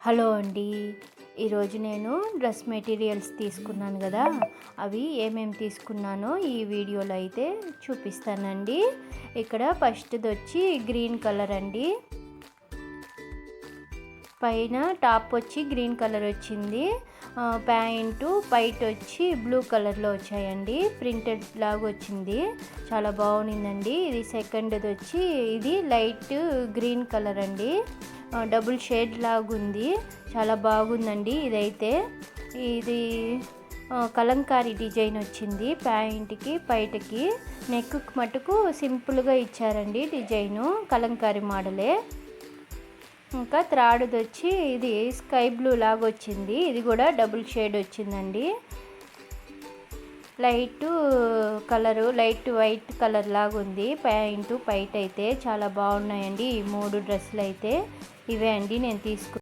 Hello అండి. ఈరోజు నేను డ్రెస్ మెటీరియల్స్ తీసుకున్నాను కదా, అవి ఏమేమి తీసుకున్నానో ఈ వీడియోలో అయితే చూపిస్తానండి. ఇక్కడ ఫస్ట్ది వచ్చి గ్రీన్ కలర్ అండి. పైన టాప్ వచ్చి గ్రీన్ కలర్ వచ్చింది. ప్యాంటు పైట్ వచ్చి బ్లూ కలర్లో వచ్చాయండి. ప్రింటెడ్ లాగా వచ్చింది, చాలా బాగుందండి. ఇది సెకండ్ది వచ్చి ఇది లైట్ గ్రీన్ కలర్ అండి, డబుల్ షేడ్ లాగా ఉంది, చాలా బాగుందండి. ఇదైతే ఇది కలంకారీ డిజైన్ వచ్చింది. ప్యాంట్కి పైటకి నెక్ మటుకు సింపుల్గా ఇచ్చారండి డిజైను, కలంకారీ మోడలే. ఇంకా త్రాడుది వచ్చి ఇది స్కై బ్లూ లాగా వచ్చింది, ఇది కూడా డబుల్ షేడ్ వచ్చిందండి. Light colour light white colour లాగా ఉంది. ప్యాంటు పైట అయితే చాలా బాగున్నాయండి. ఈ 3 డ్రెస్సులు అయితే ఇవే అండి నేను తీసుకున్నాను.